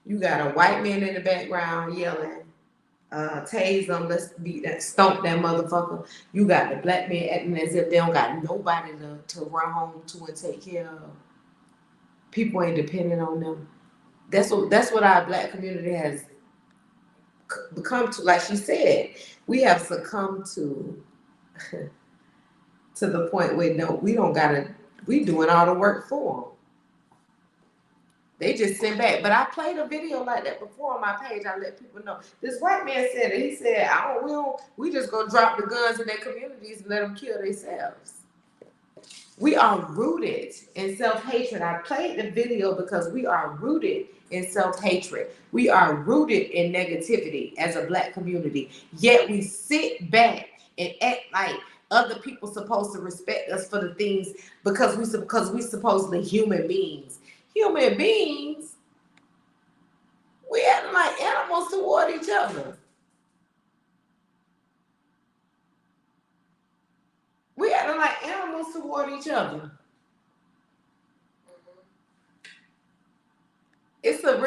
You got a white man in the background yelling, tase them, let's beat that, stomp that motherfucker. You got the black man acting as if they don't got nobody to run home to and take care of. People ain't depending on them. That's what our black community has become to. Like she said, we have succumbed to the point where no, we don't gotta. We doing all the work for them. They just sit back. But I played a video like that before on my page. I let people know. This white man said it. He said, we just gonna drop the guns in their communities and let them kill themselves. We are rooted in self-hatred. I played the video because we are rooted in self-hatred. We are rooted in negativity as a black community. Yet we sit back and act like other people supposed to respect us for the things because we supposedly human beings. Human beings, we acting like animals toward each other. We acting like animals toward each other. It's a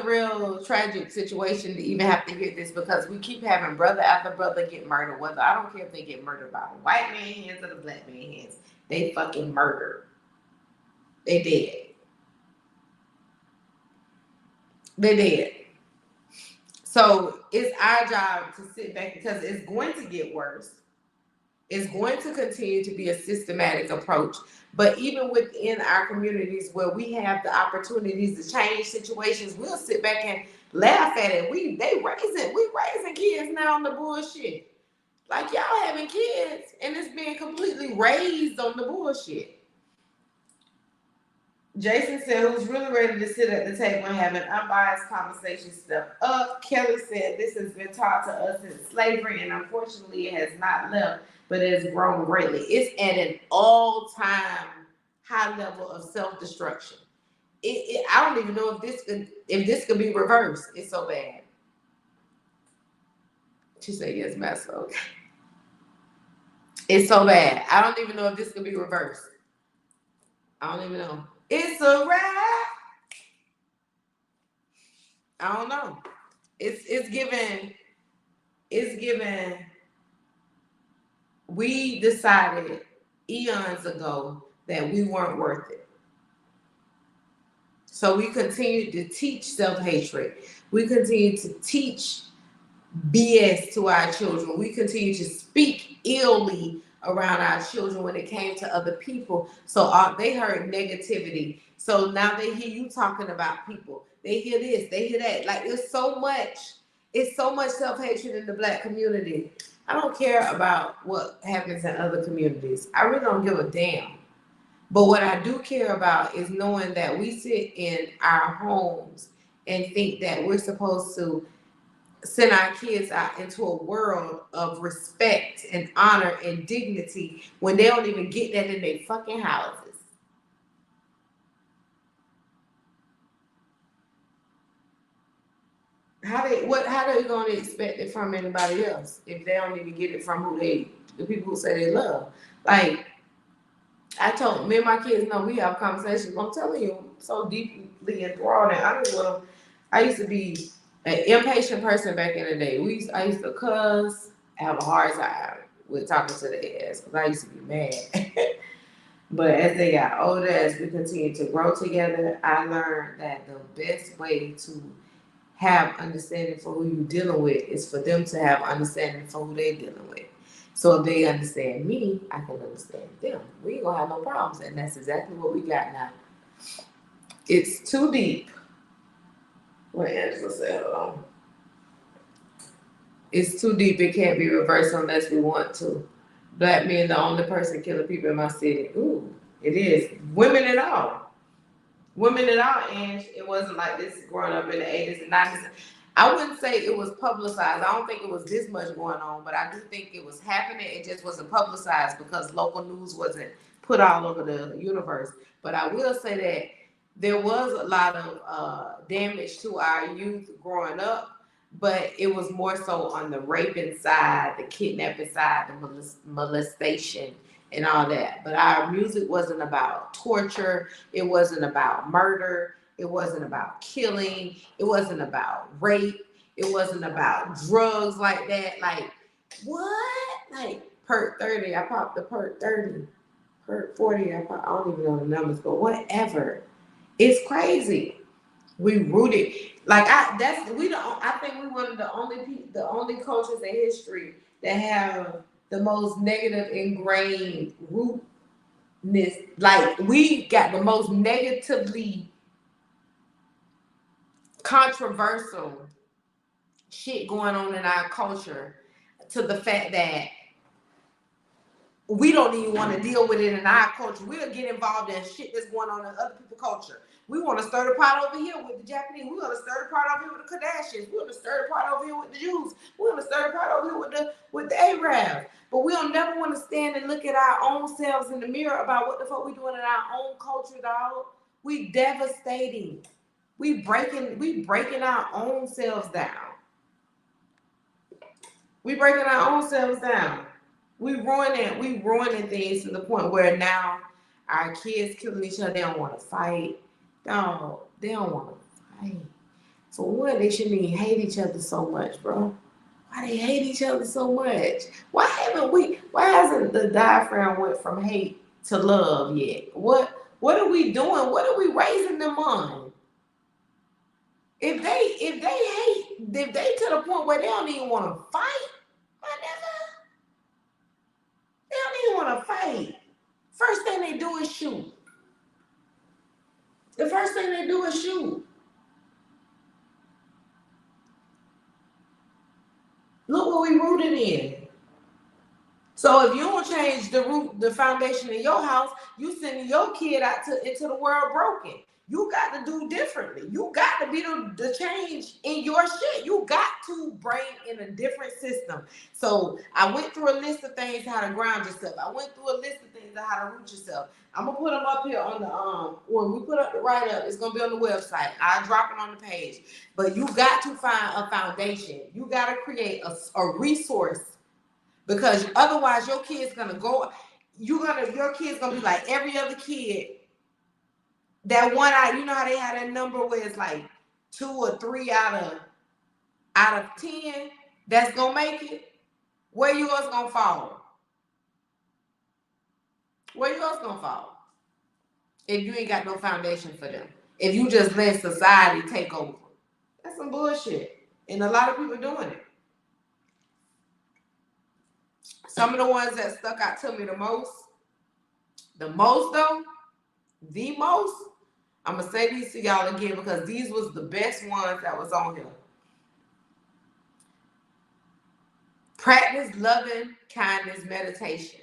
real tragic situation to even have to hear this because we keep having brother after brother get murdered. Whether I don't care if they get murdered by the white man hands or the black man hands, they fucking murdered. They dead. They dead. So it's our job to sit back because it's going to get worse. It's going to continue to be a systematic approach. But even within our communities where we have the opportunities to change situations, we'll sit back and laugh at it. We raising kids now on the bullshit. Like y'all having kids and it's being completely raised on the bullshit. Jason said, who's really ready to sit at the table and have an unbiased conversation, step up. Kelly said, this has been taught to us since slavery, and unfortunately, it has not left, but it has grown greatly. It's at an all-time high level of self-destruction. I don't even know if this could be reversed. It's so bad. She said, yes, Master. Okay. It's so bad. I don't even know if this could be reversed. I don't even know. It's a wrap. I don't know. It's given. We decided eons ago that we weren't worth it. So we continue to teach self-hatred. We continue to teach BS to our children. We continue to speak illy around our children when it came to other people. So they heard negativity. So now they hear you talking about people. They hear this, they hear that. Like it's so much self-hatred in the black community. I don't care about what happens in other communities. I really don't give a damn. But what I do care about is knowing that we sit in our homes and think that we're supposed to send our kids out into a world of respect and honor and dignity when they don't even get that in their fucking houses. How they going to expect it from anybody else if they don't even get it from the people who say they love? Like I told me and my kids know we have conversations. I'm telling you, I'm so deeply enthralled and honest with them. I used to be an impatient person back in the day. I used to cuss, have a hard time with talking to the ass because I used to be mad. But as they got older, as we continued to grow together, I learned that the best way to have understanding for who you're dealing with is for them to have understanding for who they're dealing with. So if they understand me, I can understand them. We ain't gonna have no problems, and that's exactly what we got now. It's too deep. What Angela said, hold on. It's too deep. It can't be reversed unless we want to. Black men, the only person killing people in my city. Ooh, it is. Women at all. Women at all, and it wasn't like this growing up in the 80s and 90s. I wouldn't say it was publicized. I don't think it was this much going on, but I do think it was happening. It just wasn't publicized because local news wasn't put all over the universe. But I will say that there was a lot of damage to our youth growing up, but it was more so on the raping side, the kidnapping side, the molestation, and all that. But our music wasn't about torture. It wasn't about murder. It wasn't about killing. It wasn't about rape. It wasn't about drugs like that. Like, what? Like, perk 30, I popped the perk 30. Perk 40, I don't even know the numbers, but whatever. It's crazy. We rooted like I think we one of the only cultures in history that have the most negative ingrained rootness. Like we got the most negatively controversial shit going on in our culture to the fact that we don't even want to deal with it in our culture. We'll get involved in shit that's going on in other people's culture. We want to stir the pot over here with the Japanese. We want to stir the pot over here with the Kardashians. We want to stir the pot over here with the Jews. We want to stir the pot over here with the Arabs. But we don't never want to stand and look at our own selves in the mirror about what the fuck we doing in our own culture, dog. We devastating. We breaking our own selves down. We breaking our own selves down. We ruining things to the point where now our kids killing each other. They don't want to fight. No, they don't want to fight. For one, they shouldn't even hate each other so much, bro. Why they hate each other so much? Why hasn't the diaphragm went from hate to love yet? What are we doing? What are we raising them on? If they to the point where they don't even want to fight, my nigga, they don't even want to fight. First thing they do is shoot. The first thing they do is shoot. Look what we rooted in. So if you don't change the foundation in your house, you sending your kid out into the world broken. You got to do differently. You got to be the change in your shit. You got to bring in a different system. So I went through a list of things how to ground yourself. I went through a list of things how to root yourself. I'm gonna put them up here on the when we put up the write up, it's gonna be on the website. I'll drop it on the page. But you got to find a foundation. You got to create a resource, because otherwise your kid's gonna go. Your kid's gonna be like every other kid. That one out, you know how they had that number where it's like 2 or 3 out of 10 that's gonna make it. Where yours gonna fall? Where yours gonna fall? If you ain't got no foundation for them. If you just let society take over. That's some bullshit. And a lot of people doing it. Some of the ones that stuck out to me the most though, the most, I'm gonna say these to y'all again because these was the best ones that was on here. Practice loving kindness meditation.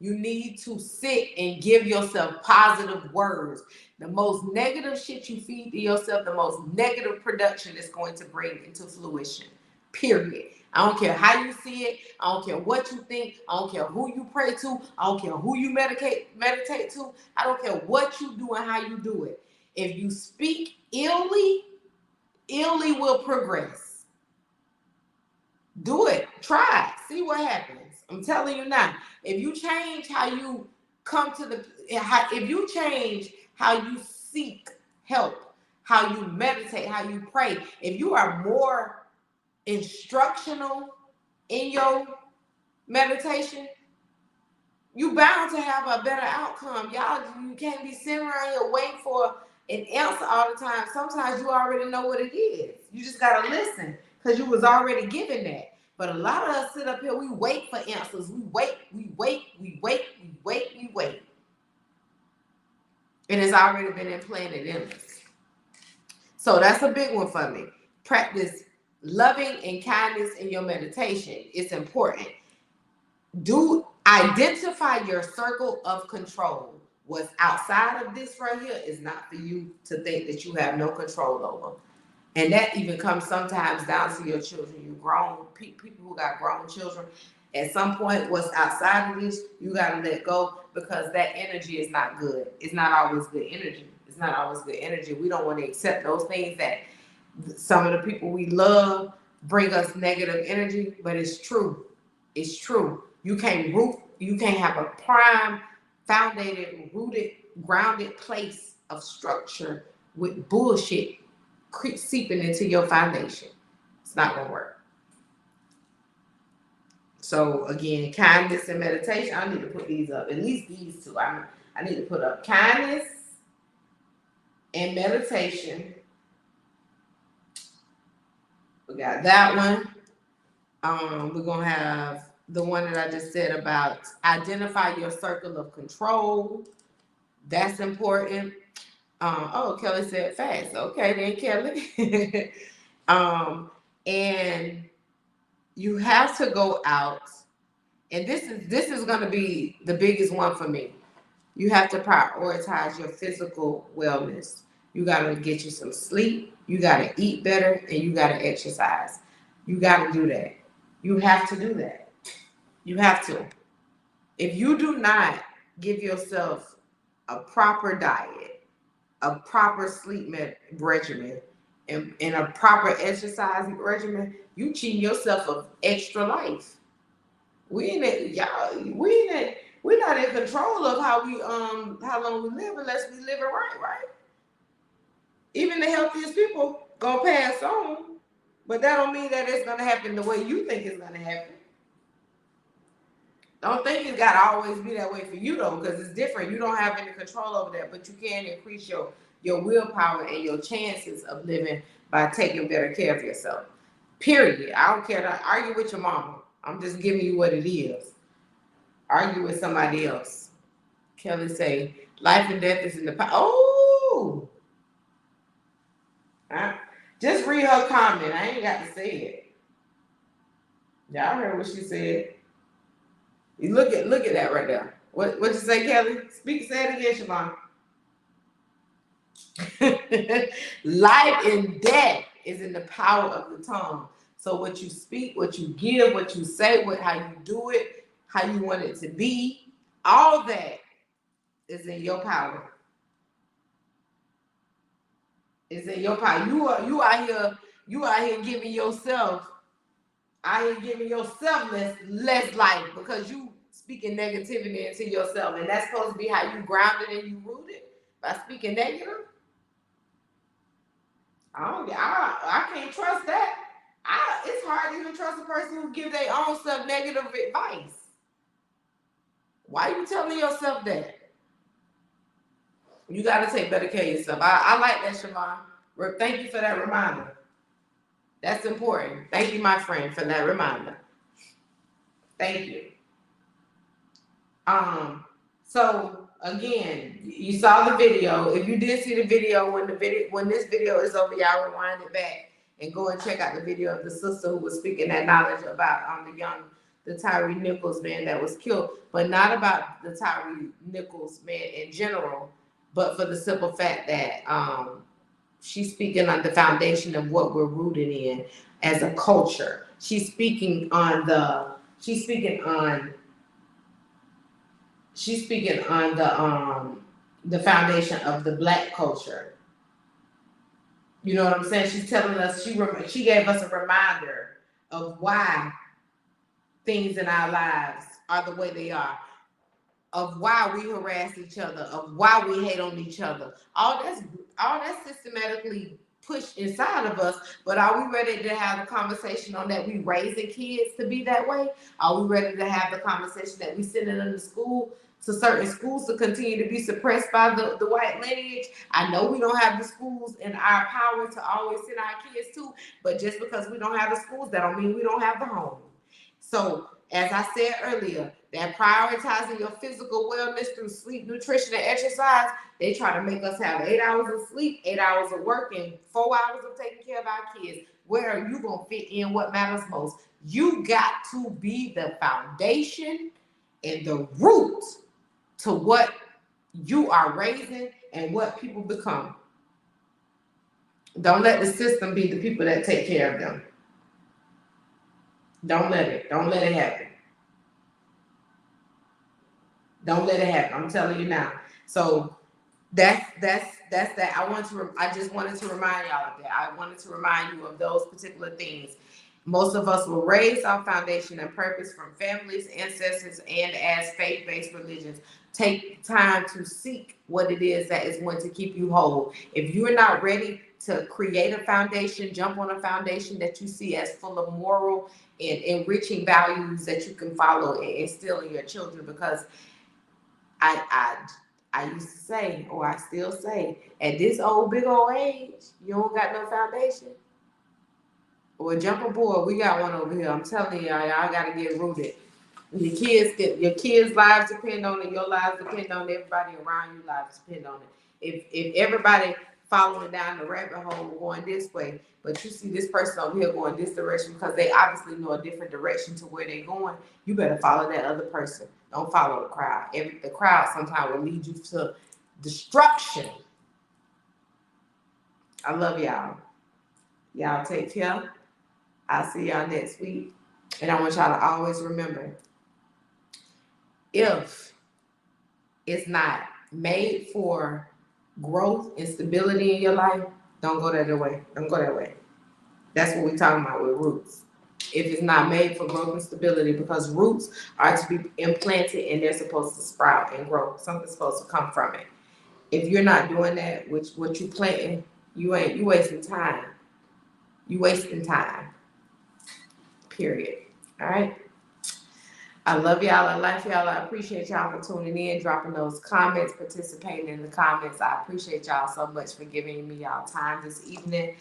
You need to sit and give yourself positive words. The most negative shit you feed to yourself, the most negative production is going to bring into fruition. Period. I don't care how you see it. I don't care what you think. I don't care who you pray to. I don't care who you meditate to. I don't care what you do and how you do it. If you speak illy will progress. Do it. Try it. See what happens. I'm telling you now. If you change how you come to if you change how you seek help, how you meditate, how you pray, if you are more instructional in your meditation, you bound to have a better outcome. Y'all, you can't be sitting around here waiting for an answer all the time. Sometimes you already know what it is. You just gotta listen because you was already given that. But a lot of us sit up here, we wait for answers. We wait. And it's already been implanted in us. So that's a big one for me. Practice loving and kindness in your meditation. It's important. Do identify your circle of control. What's outside of this right here is not for you to think that you have no control over. And that even comes sometimes down to your children. You grown people who got grown children. At some point, what's outside of this, you got to let go because that energy is not good. It's not always good energy. It's not always good energy. We don't want to accept those things that some of the people we love bring us negative energy, but it's true. It's true. You can't have a prime, founded, rooted, grounded place of structure with bullshit seeping into your foundation. It's not gonna work. So again, kindness and meditation. I need to put these up. At least these two. I need to put up kindness and meditation. We got that one. We're gonna have the one that I just said about identify your circle of control. That's important. Kelly said fast. Okay, then Kelly. And you have to go out And this is going to be the biggest one for me. You have to prioritize your physical wellness. You got to get you some sleep. You got to eat better, and you got to exercise. You got to do that. You have to do that. You have to. If you do not give yourself a proper diet, a proper sleep regimen, and a proper exercise regimen, you cheating yourself of extra life. We ain't it, y'all. We ain't it. We're not in control of how long we live unless we live it right, right? Even the healthiest people gonna pass on, but that don't mean that it's gonna happen the way you think it's gonna happen. Don't think it's gotta always be that way for you though, because it's different. You don't have any control over that, but you can increase your willpower and your chances of living by taking better care of yourself. Period. I don't care to argue with your mama. I'm just giving you what it is. Argue with somebody else. Kelly say, life and death is in the power. Oh, just read her comment. I ain't got to say it. Y'all heard what she said. You look at that right there. What you say, Kelly? Say it again, Siobhan. Life and death is in the power of the tongue. So what you speak, what you give, what you say, how you do it, how you want it to be, all that is in your power. It's in your power. You out here giving yourself less life because you speaking negativity into yourself, and that's supposed to be how you grounded and you rooted by speaking negative. I can't trust that. It's hard to even trust a person who give their own self negative advice. Why are you telling yourself that? You got to take better care of yourself. I like that, Siobhan. Thank you for that reminder. That's important. Thank you, my friend, for that reminder. Thank you. So again, you saw the video. If you did see the video, when this video is over, y'all rewind it back and go and check out the video of the sister who was speaking that knowledge about the Tyree Nichols man that was killed, but not about the Tyree Nichols man in general, but for the simple fact that she's speaking on the foundation of what we're rooted in as a culture. She's speaking on the foundation of the Black culture. You know what I'm saying? She's telling us, she gave us a reminder of why things in our lives are the way they are, of why we harass each other, of why we hate on each other. All that's systematically pushed inside of us. But are we ready to have the conversation on that we raising kids to be that way? Are we ready to have the conversation that we sending them to school, to certain schools, to continue to be suppressed by the white lineage? I know we don't have the schools in our power to always send our kids to, but just because we don't have the schools, that don't mean we don't have the home. So, as I said earlier, that prioritizing your physical wellness through sleep, nutrition, and exercise, they try to make us have 8 hours of sleep, 8 hours of work, and 4 hours of taking care of our kids. Where are you going to fit in what matters most? You got to be the foundation and the root to what you are raising and what people become. Don't let the system be the people that take care of them. Don't let it happen. Don't let it happen. I'm telling you now. So that's that. I just wanted to remind y'all of that. I wanted to remind you of those particular things. Most of us were raised on foundation and purpose from families, ancestors, and as faith-based religions. Take time to seek what it is that is going to keep you whole. If you're not ready to create a foundation, jump on a foundation that you see as full of moral and enriching values that you can follow and instill in your children. Because I used to say, or I still say, at this big old age, you don't got no foundation. Well, jump aboard. We got one over here. I'm telling y'all got to get rooted. Your kids' lives depend on it. Your lives depend on it. Everybody around you lives depend on it. If everybody following down the rabbit hole going this way, but you see this person over here going this direction because they obviously know a different direction to where they're going. You better follow that other person. Don't follow the crowd. The crowd sometimes will lead you to destruction. I love y'all. Y'all take care. I'll see y'all next week. And I want y'all to always remember, if it's not made for growth and stability in your life, don't go that way. Don't go that way. That's what we're talking about with roots. If it's not made for growth and stability, because roots are to be implanted and they're supposed to sprout and grow. Something's supposed to come from it. If you're not doing that, which what you planting, you wasting time. You wasting time. Period. All right. I love y'all. I like y'all. I appreciate y'all for tuning in, dropping those comments, participating in the comments. I appreciate y'all so much for giving me y'all time this evening.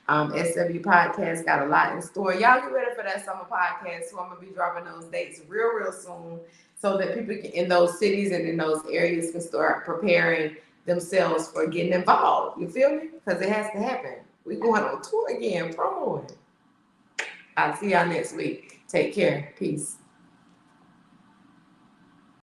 SW Podcast got a lot in store. Y'all get ready for that summer podcast. So I'm going to be dropping those dates real soon so that people in those cities and in those areas can start preparing themselves for getting involved. You feel me? Because it has to happen. We're going on tour again, promoing. I'll see y'all next week. Take care. Peace.